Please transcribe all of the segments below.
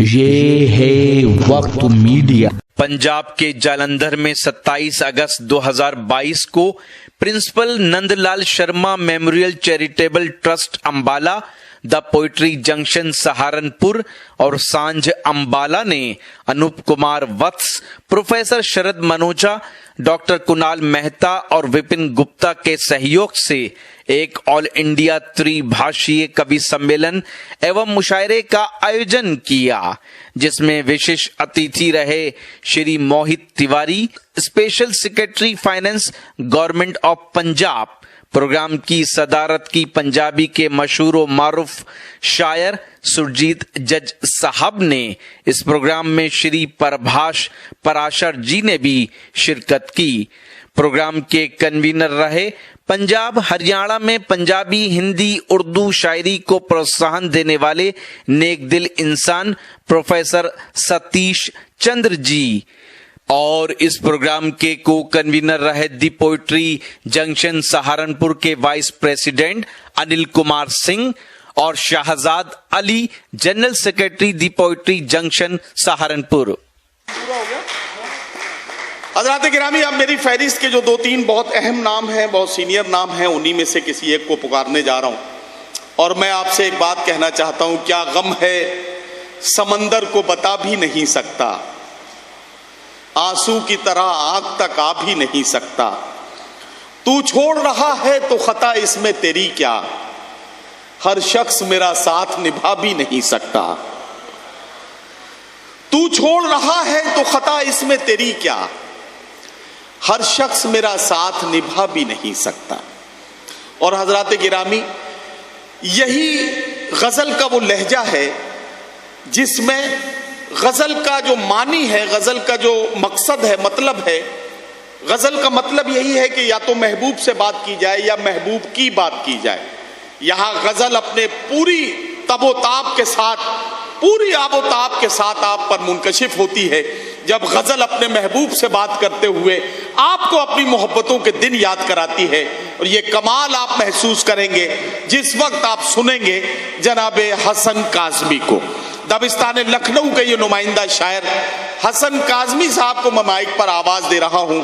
ये है वक्त मीडिया। पंजाब के जालंधर में 27 अगस्त 2022 को principal Nandlal Sharma memorial charitable trust Ambala, the poetry junction Saharanpur और सांझ अंबाला ने अनूप कुमार वत्स, प्रोफेसर शरद मनोजा, डॉक्टर कुणाल मेहता और विपिन गुप्ता के सहयोग से एक ऑल इंडिया त्रिभाषीय कवि सम्मेलन एवं मुशायरे का आयोजन किया, जिसमें विशेष अतिथि रहे Shri Mohit Tiwari, special secretary finance, government of Punjab. Programme की सदारत की पंजाबी के मशहूर व मारूफ शायर सुरजीत जज साहब ने। इस प्रोग्राम में श्री प्रभाष पराशर जी ने भी शिरकत की। प्रोग्राम के कन्वीनर रहे पंजाब हरियाणा में पंजाबी, हिंदी, उर्दू शायरी को प्रोत्साहन देने वाले नेक दिल इंसान प्रोफेसर सतीश चंद्र जी, और इस प्रोग्राम के को कन्वीनर रहे दी पोइट्री जंक्शन सहारनपुर के वाइस प्रेसिडेंट अनिल कुमार सिंह और शाहजाद अली, जनरल सेक्रेटरी दी पोइट्री जंक्शन सहारनपुर। हज़रात गिरामी, अब मेरी फहरिस्त के जो 2-3 बहुत अहम नाम हैं, बहुत सीनियर नाम हैं, उन्हीं में से किसी एक को पुकारने जा रहा हूं। और मैं आपसे एक बात कहना चाहता हूं, क्या गम है समंदर को बता भी नहीं सकता, आंसू की तरह आग तक आ भी नहीं सकता। तू छोड़ रहा है तो खता इसमें तेरी क्या, हर शख्स मेरा साथ निभा भी नहीं सकता। तू छोड़ रहा है तो खता इसमें तेरी क्या, हर शख्स मेरा साथ निभा भी नहीं सकता। और हजरात गिरामी, यही गजल का वो लहजा है जिसमें गजल का जो मानी है, गजल का जो मकसद है, मतलब है, गजल का मतलब यही है कि या तो महबूब से बात की जाए या महबूब की बात की जाए। यहां गजल अपने पूरी तबोताब के साथ, पूरी आबोताब के साथ आप पर मुनकशिफ होती है जब गजल अपने महबूब से बात करते हुए आपको अपनी मोहब्बतों के दिन याद कराती है। और ये कमाल आप महसूस करेंगे जिस वक्त आप सुनेंगे जनाबे हसन काज़मी को। दबिस्तान लखनऊ के ये नुमाइंदा शायर हसन काज़मी साहब को मैं माइक पर आवाज दे रहा हूं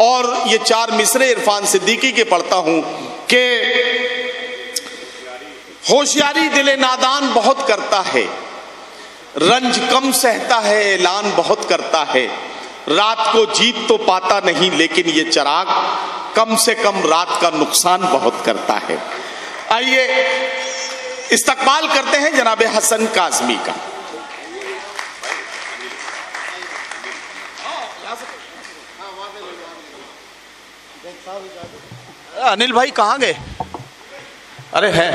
और ये 4 मिसरे इरफान सिद्दीकी के पढ़ता हूं कि होशियारी दिले नादान बहुत करता है, रंज कम सहता है, ऐलान बहुत करता है, रात को जीत तो पाता नहीं लेकिन ये चिराग कम से कम रात का नुकसान बहुत करता है। आइए इस्तकबाल करते हैं जनाबे हसन काज़मी का। अनिल भाई कहाँ गए? अरे हैं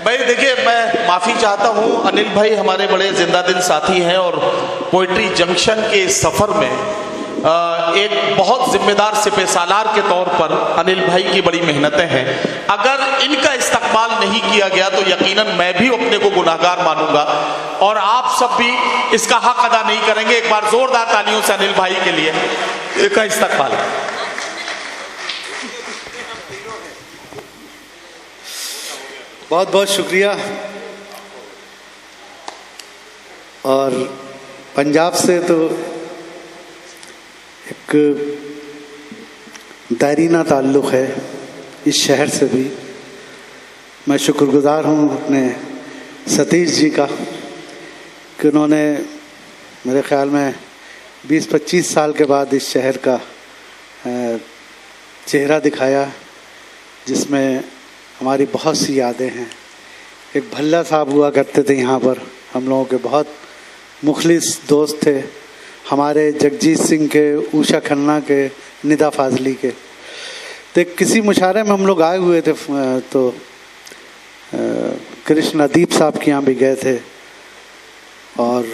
भाई। देखिए, मैं माफ़ी चाहता हूँ, अनिल भाई हमारे बड़े जिंदा दिल साथी हैं और पोइट्री जंक्शन के सफ़र में एक बहुत जिम्मेदार सिपह सालार के तौर पर अनिल भाई की बड़ी मेहनतें हैं। अगर इनका इस्तकबाल नहीं किया गया तो यकीनन मैं भी अपने को गुनाहगार मानूंगा और आप सब भी इसका हक अदा नहीं करेंगे। एक बार जोरदार तालियों से अनिल भाई के लिए इनका इस्तकबाल। बहुत बहुत शुक्रिया। और पंजाब से तो एक दायरीना ताल्लुक़ है, इस शहर से भी। मैं शुक्रगुजार हूँ अपने सतीश जी का कि उन्होंने मेरे ख़्याल में 20-25 साल के बाद इस शहर का चेहरा दिखाया, जिसमें हमारी बहुत सी यादें हैं। एक भल्ला साहब हुआ करते थे यहाँ पर, हम लोगों के बहुत मुखलिस दोस्त थे, हमारे जगजीत सिंह के, उषा खन्ना के, निदा फाजली के। तो किसी मुशायरे में हम लोग आए हुए थे तो कृष्ण अदीप साहब के यहाँ भी गए थे और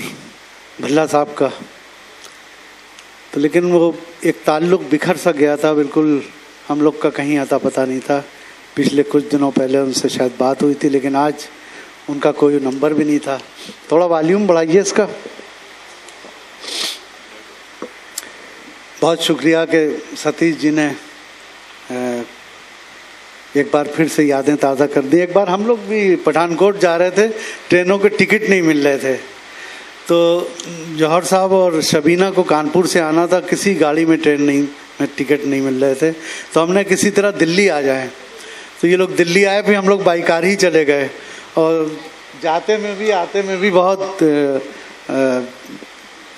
भल्ला साहब का। तो लेकिन वो एक ताल्लुक़ बिखर सा गया था, बिल्कुल हम लोग का कहीं आता पता नहीं था। पिछले कुछ दिनों पहले उनसे शायद बात हुई थी, लेकिन आज उनका कोई नंबर भी नहीं था। थोड़ा वॉल्यूम बढ़ाइए इसका। बहुत शुक्रिया कि सतीश जी ने एक बार फिर से यादें ताज़ा कर दी। एक बार हम लोग भी पठानकोट जा रहे थे, ट्रेनों के टिकट नहीं मिल रहे थे, तो जौहर साहब और शबीना को कानपुर से आना था, किसी गाड़ी में ट्रेन नहीं में टिकट नहीं मिल रहे थे, तो हमने किसी तरह दिल्ली आ जाए। तो ये लोग दिल्ली आए, फिर हम लोग बाई कार ही चले गए और जाते में भी आते में भी बहुत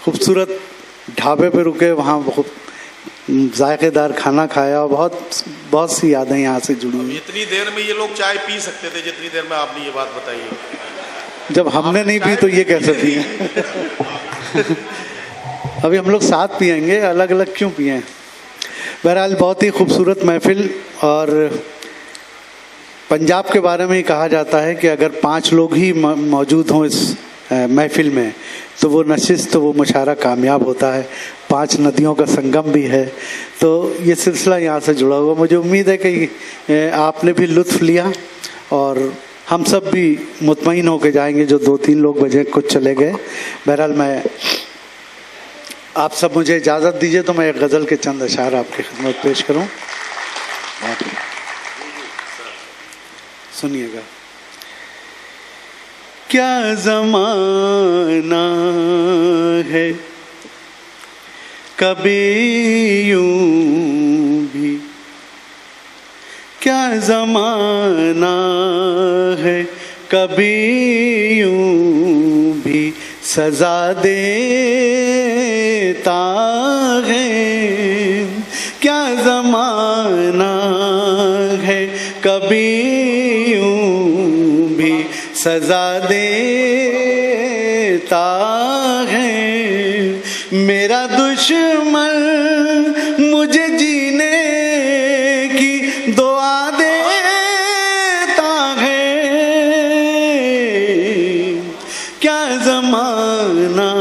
खूबसूरत ढाबे पे रुके, वहाँ बहुत जायकेदार खाना खाया, बहुत बहुत सी यादें यहाँ से जुड़ी हुई। इतनी देर में ये लोग चाय पी सकते थे जितनी देर में आपने ये बात बताई है। जब हमने नहीं पी तो ये कैसे पिए? अभी हम लोग साथ पिएंगे, अलग अलग क्यों पिए? बहरहाल बहुत ही खूबसूरत महफिल। और पंजाब के बारे में ही कहा जाता है कि अगर 5 लोग ही मौजूद हों इस महफिल में तो वो नशिस्त, तो वो मुशायरा कामयाब होता है। 5 नदियों का संगम भी है, तो ये सिलसिला यहाँ से जुड़ा हुआ। मुझे उम्मीद है कि आपने भी लुत्फ़ लिया और हम सब भी मुतमईन होकर जाएंगे। जो 2-3 लोग बजे कुछ चले गए। बहरहाल मैं आप सब मुझे इजाज़त दीजिए तो मैं एक गज़ल के चंद अशार आपकी खिदमत पेश करूं। सुनिएगा। क्या ज़माना है, कभी यूं भी क्या ज़माना है, कभी यूं भी सजा देता है। क्या ज़माना है, कभी यूं भी सजा देता है। मेरा दुश्मन मुझे जीने की दुआ देता है। क्या ज़माना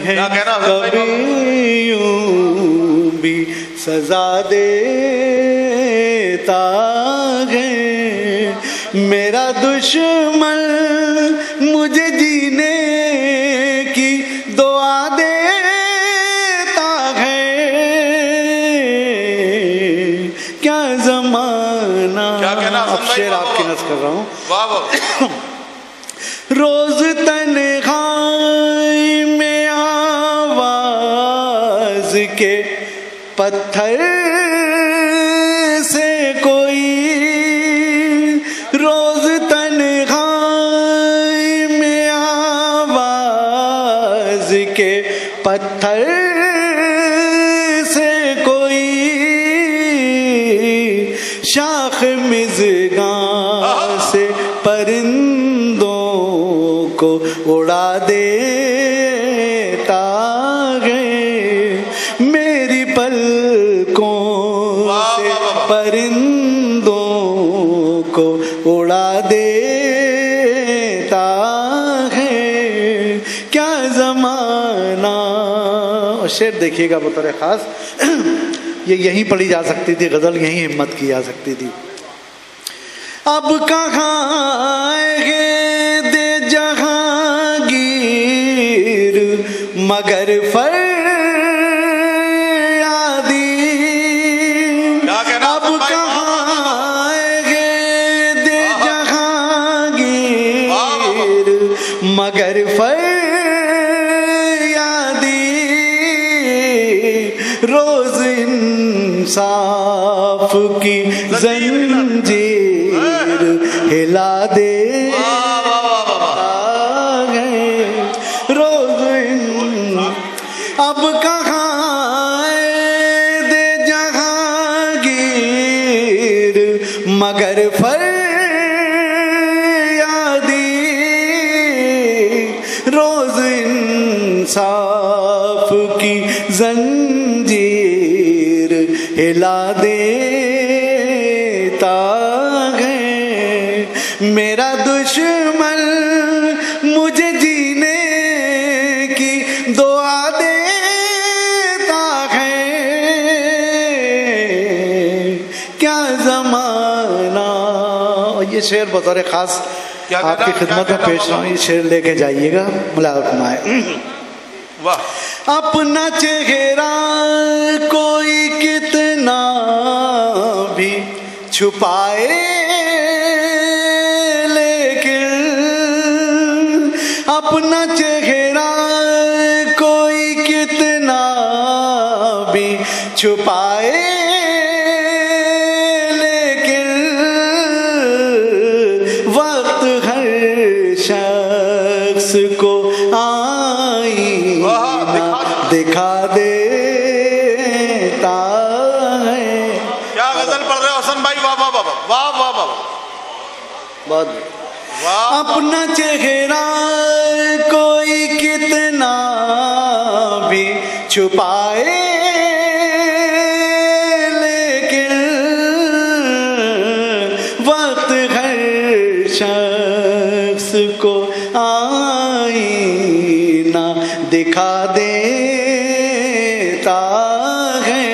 है, कभी यूं भी सजा देता है। मेरा दुश्मन मुझे जीने की दुआ देता है। क्या ज़माना। अब शेर आपकी नज़र कर रहा हूँ। रोज तन्हाई में आवाज के पत्थर से कोई, रोज तन्हाई में आवाज के पत्थर से कोई शाख मिज़गां से परिंदों को उड़ा देता है। मेरी पलकों से परिंदों को उड़ा देता है। क्या ज़माना। और शेर देखिएगा बतौर ख़ास, ये यहीं पढ़ी जा सकती थी गज़ल, यहीं हिम्मत की जा सकती थी। अब कहाँ है दे जहांगीर मगर फरियादी। अब कहाँ है दे जहांगीर मगर फरियादी। रोज इंसाफ की जंजीर हिला दे रोज। अब कहाँ दे जहांगीर मगर फरियादी। रोज इंसाफ की जंजीर हिला देता है। मेरा दुश्मन मुझे जीने की दुआ देता है। क्या ज़माना। ये शेर बतौर ख़ास आपकी खिदमत में पेश रहा हूँ। ये शेर लेके जाइएगा, मुलाकात फरमाए। वाह। अपना चेहरा कोई कितना भी छुपाए, लेकिन अपना चेहरा छुपाए, लेकिन वक्त हर शख्स को आईना दिखा देता है। क्या गजल पढ़ रहे हो हसन भाई, वाह वाह वाह वाह वाह वाह बहुत वाह। अपना चेहरा कोई कितना भी छुपाए, लेकिन वक्त हर शख्स को आईना दिखा देता है।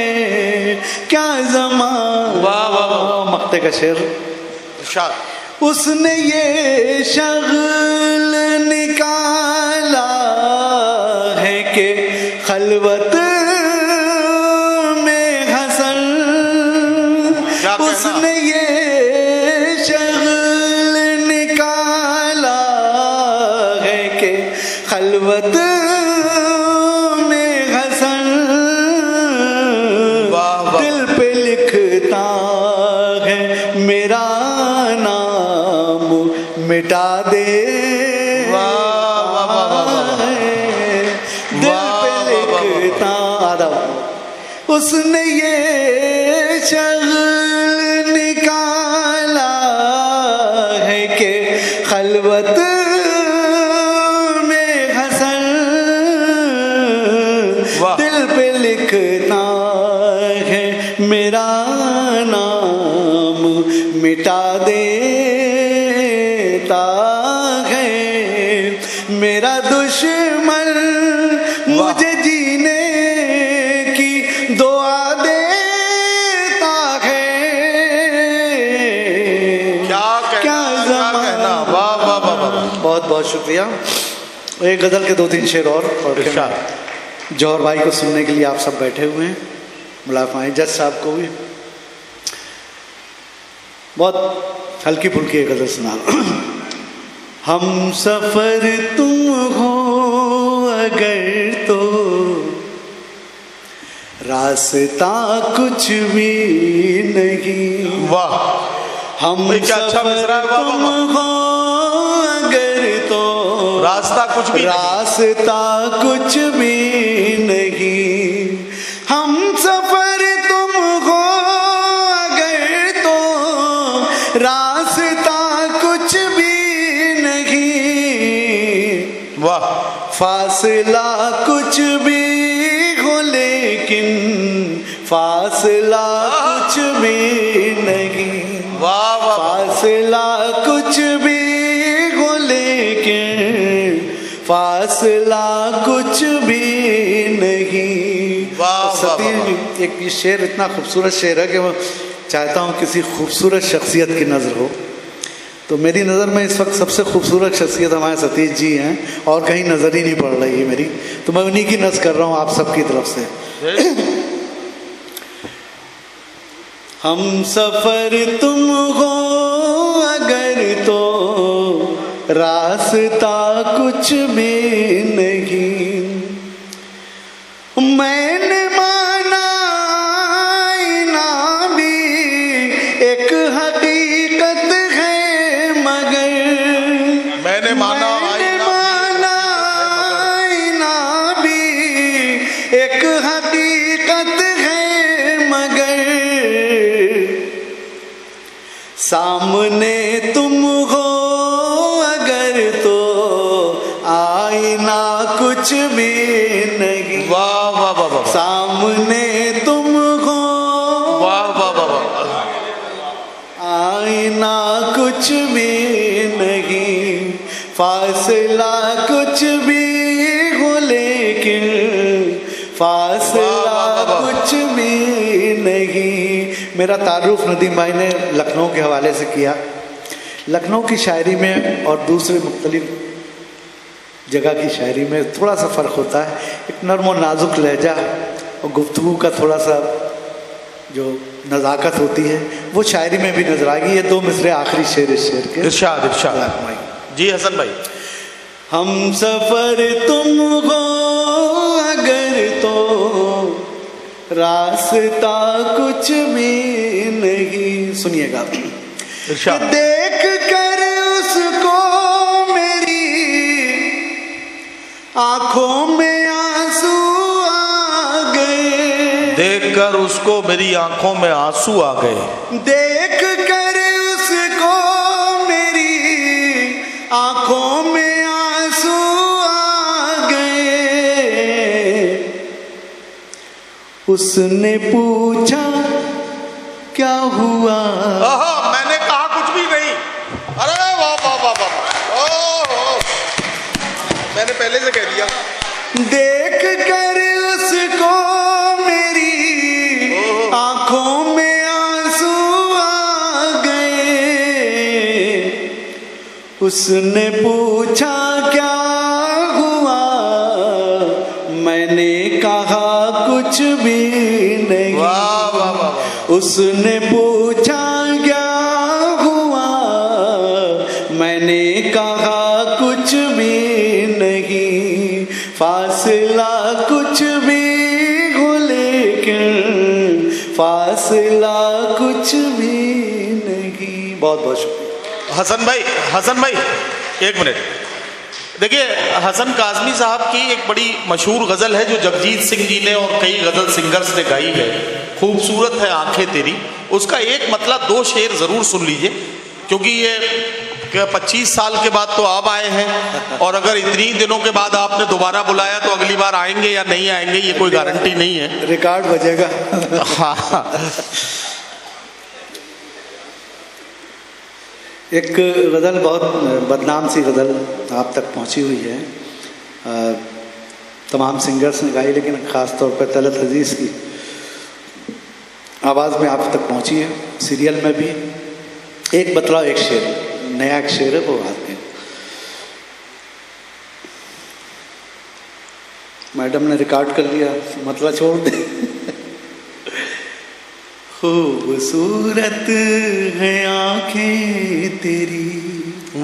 क्या ज़माना, वाह वाह वाह। मक्ते का शेर। इरशाद। उसने ये शगल निकाला है कि खलवत में हसन, उसने ये शगल निकाला है कि खलवत में हसन, दिल पे लिखता है मेरा मिटा दे, दिल पे लिखता आदा। उसने ये शगल निकाला है कि खलवत में हसन, दिल पे लिखता है मेरा नाम मिटा दे है। मेरा दुश्मन मुझे जीने की दुआ देता है। क्या ज़माना। वाह वाह वाह वाह। बहुत बहुत शुक्रिया। एक गजल के 2-3 शेर और जौहर भाई को सुनने के लिए आप सब बैठे हुए हैं, मुलाकात जज साहब को भी। बहुत हल्की फुल्की एक गजल सुना। हम सफर तुम हो अगर तो रास्ता कुछ भी नहीं। वाह। हम सफर तुम हो अगर तो रास्ता कुछ भी रास्ता कुछ भी नहीं। हम सफर तुम हो अगर तो रास्ता कुछ भी नहीं। वाह। फासला कुछ भी हो लेकिन फासला कुछ भी नहीं। वाह वाह। फासला कुछ भी हो लेकिन फासला कुछ भी नहीं। वाह सतीश, एक ये शेर इतना खूबसूरत शेर है कि मैं चाहता हूँ किसी खूबसूरत शख्सियत की नज़र हो, तो मेरी नज़र में इस वक्त सबसे खूबसूरत शख्सियत हमारे सतीश जी हैं और कहीं नज़र ही नहीं पड़ रही है मेरी, तो मैं उन्हीं की नज़र कर रहा हूँ आप सबकी तरफ से। हम सफ़र तुम हो अगर तो रास्ता कुछ भी नहीं। मैंने माना ना भी एक हकीकत है मगर मैंने माना ना भी एक हकीकत है मगर सामने तुम हो अगर तो आईना कुछ भी नहीं। वाह वाह वाह वाह। सामने तुम हो वाह वाह वाह वाह। आईना कुछ भी नहीं। फासला कुछ भी हो लेकिन फासला कुछ भी नहीं। मेरा तारुफ नदीम भाई ने लखनऊ के हवाले से किया। लखनऊ की शायरी में और दूसरे मुख्तलिफ जगह की शायरी में थोड़ा सा फ़र्क होता है। एक नर्म और नाजुक लहजा और गुफ्तगू का थोड़ा सा जो नज़ाकत होती है वो शायरी में भी नजर आ गई। ये 2 मिसरे आखिरी शेर इस शेर के। इरशाद इरशाद जी हसन भाई। हम सफ़र तुम हो अगर तो रास्ता कुछ भी नहीं। सुनिएगा। इरशाद। देख कर उसको मेरी आंखों में आंसू आ गए। देखकर उसको मेरी आंखों में आंसू आ गए। देख कर उसको मेरी आंखों में आंसू आ गए। उसने पूछा क्या हुआ? मैंने कहा कुछ भी नहीं। अरे वाह वाह वाह वाह, ओह, मैंने पहले से कह दिया। देख कर उसको मेरी आंखों में आंसू आ गए। उसने पूछा क्या हुआ? मैंने कहा कुछ भी नहीं। वाह वाह वाह वाह। उसने पूछा क्या हुआ? मैंने कहा कुछ भी नहीं। फासला कुछ भी हो लेकिन फासला कुछ भी नहीं। बहुत बहुत शुक्रिया। हसन भाई एक मिनट। देखिए, हसन काज़मी साहब की एक बड़ी मशहूर गज़ल है जो जगजीत सिंह जी ने और कई गज़ल सिंगर्स ने गाई है, खूबसूरत है आंखें तेरी। उसका एक मतलब 2 शेर ज़रूर सुन लीजिए, क्योंकि ये 25 साल के बाद तो आप आए हैं, और अगर इतनी दिनों के बाद आपने दोबारा बुलाया तो अगली बार आएंगे या नहीं आएंगे ये कोई गारंटी नहीं है। रिकॉर्ड बजेगा। हाँ। एक गज़ल बहुत बदनाम सी गज़ल आप तक पहुंची हुई है। तमाम सिंगर्स ने गाई, लेकिन ख़ास तौर पर तलत अजीज़ की आवाज़ में आप तक पहुंची है। सीरियल में भी एक बतलाओ एक शेर, नया एक शेर है वो आते हैं। मैडम ने रिकॉर्ड कर लिया, मतलब छोड़ दे। खूबसूरत है आंखें तेरी।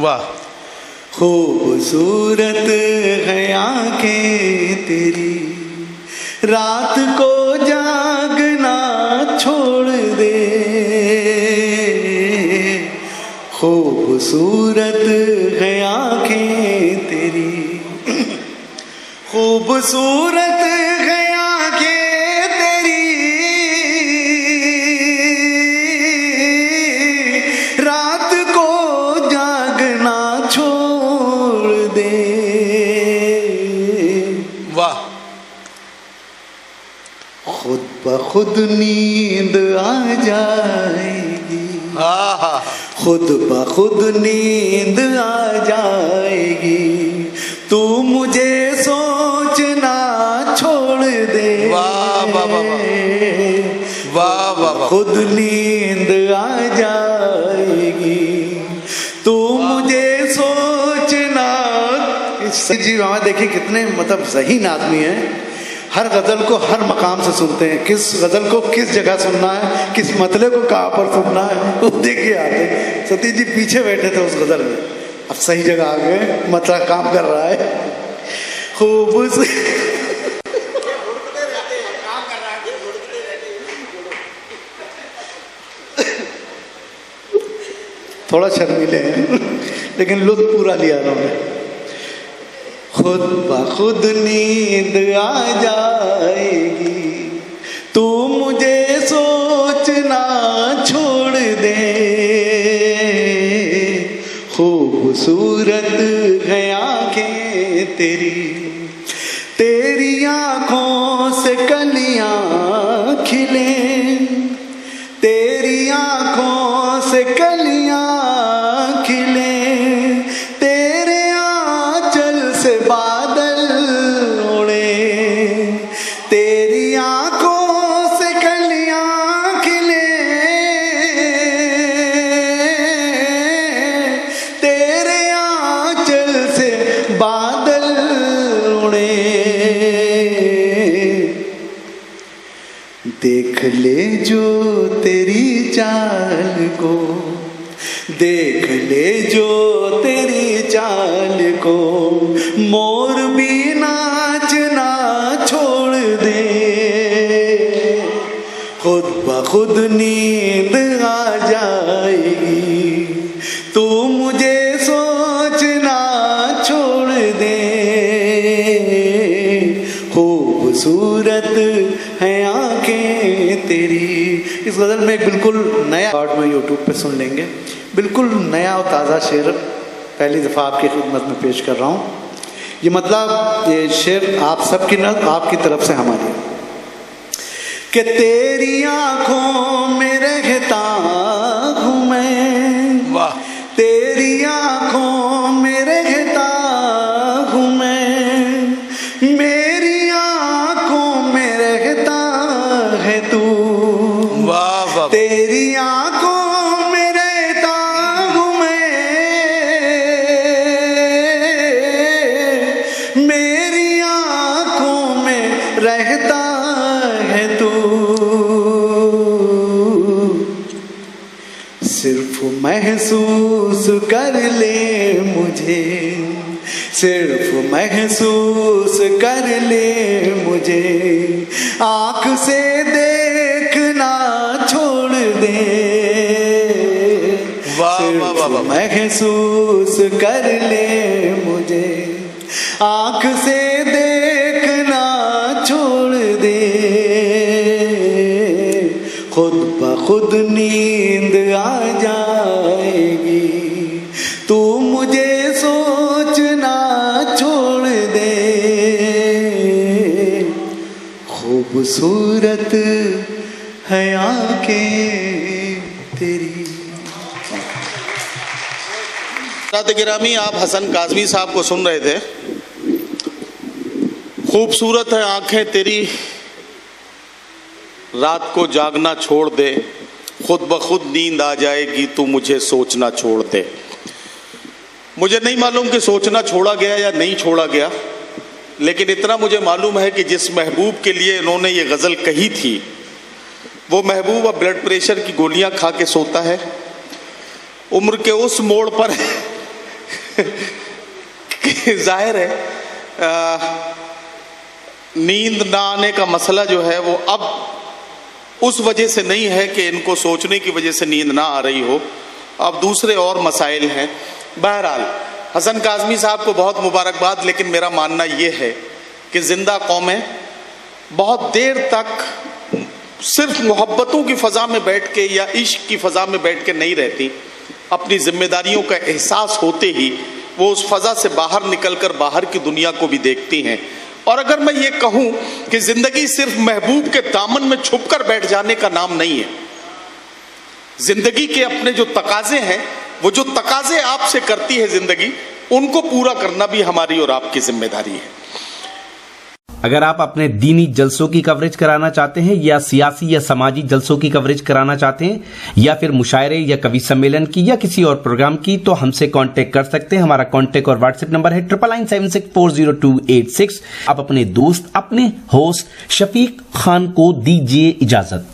वाह। खूबसूरत है आंखें तेरी। रात को जागना छोड़ दे। खूबसूरत है आंखें तेरी। खूबसूरत है आंखें तेरी। रात को जागना छोड़ दे। वाह। खुद ब खुद नींद आ जाएगी। हाँ। खुद ब खुद नींद आ जाएगी। तू मुझे सोचना छोड़ दे। वाह वाह वाह वाह वाह वाह। खुद नींद आ जाएगी। तू मुझे सोचना। जी वहाँ देखिए कितने मतलब ज़हीन आदमी है। हर गज़ल को हर मकाम से सुनते हैं, किस गज़ल को किस जगह सुनना है, किस मतले को कहाँ पर सुनना है, वो देखिए आगे। सतीश जी पीछे बैठे थे उस गज़ल में, अब सही जगह आ गए, मतलब काम कर रहा है खूब से। थोड़ा शर्मीले हैं लेकिन लुत्फ पूरा लिया उन्होंने। खुद ब खुद नींद आ जाएगी। तू मुझे सोचना छोड़ दे। खूबसूरत है आंखें तेरी। तेरी आंखों से कलियां खिले। तेरी आंखों से कलियां खिले। तेरे आंचल से बादल उड़े। तेरी आंखों से कलियां खिले। तेरे आंचल से बादल उड़े। देख ले जो तेरी चाल को। देख ले जो तेरी चाल को। मोर भी नाचना छोड़ दे। खुद नींद आ जाएगी, तू मुझे सोचना छोड़ दे, खूबसूरत है आंखें तेरी। इस गज़ल में एक बिल्कुल नया पार्ट में यूट्यूब पे सुन लेंगे, बिल्कुल नया और ताज़ा शेर पहली दफ़ा आपकी खिदमत में पेश कर रहा हूँ। ये मतलब ये शेर आप सबकी न आपकी तरफ से हमारी, कि तेरी आंखों में रहता हूँ मैं, वाह, तेरी आंखों में रहता हूँ मैं, मेरी आंखों में रहता है तू, वाह वाह, तेरी आंखों में रहता हूँ मैं, मेरी आंखों में रहता है तू, सिर्फ महसूस कर ले मुझे, सिर्फ महसूस कर ले मुझे, आँख से देखना छोड़ दे, सिर्फ महसूस कर ले मुझे, आँख से देखना छोड़ दे, खुद ब खुद नींद आ जाएगी, तू मुझे सोचना छोड़ दे, खूबसूरत है आंखें तेरी। गिरामी, आप हसन काज़मी साहब को सुन रहे थे। खूबसूरत है आंखें तेरी, रात को जागना छोड़ दे, खुद ब खुद नींद आ जाएगी, तू मुझे सोचना छोड़ दे। मुझे नहीं मालूम कि सोचना छोड़ा गया या नहीं छोड़ा गया, लेकिन इतना मुझे मालूम है कि जिस महबूब के लिए इन्होंने ये गज़ल कही थी, वो महबूब अब ब्लड प्रेशर की गोलियां खा के सोता है, उम्र के उस मोड़ पर जाहिर है नींद ना आने का मसला जो है वो अब उस वजह से नहीं है कि इनको सोचने की वजह से नींद ना आ रही हो, अब दूसरे और मसाइल हैं। बहरहाल हसन काज़मी साहब को बहुत मुबारकबाद, लेकिन मेरा मानना ये है कि ज़िंदा कौमें बहुत देर तक सिर्फ मोहब्बतों की फ़ज़ा में बैठ के या इश्क की फ़ज़ा में बैठ के नहीं रहती, अपनी जिम्मेदारियों का एहसास होते ही वो उस फ़ज़ा से बाहर निकलकर बाहर की दुनिया को भी देखती हैं। और अगर मैं ये कहूँ कि ज़िंदगी सिर्फ महबूब के दामन में छुपकर बैठ जाने का नाम नहीं है, ज़िंदगी के अपने जो तकाज़े हैं, वो जो तकाज़े आपसे करती है ज़िंदगी, उनको पूरा करना भी हमारी और आपकी जिम्मेदारी है। अगर आप अपने दीनी जलसों की कवरेज कराना चाहते हैं या सियासी या समाजी जलसों की कवरेज कराना चाहते हैं या फिर मुशायरे या कवि सम्मेलन की या किसी और प्रोग्राम की, तो हमसे कांटेक्ट कर सकते हैं। हमारा कांटेक्ट और व्हाट्सएप नंबर है 9976400286। आप अपने दोस्त, अपने होस्ट शफीक खान को दीजिए इजाजत।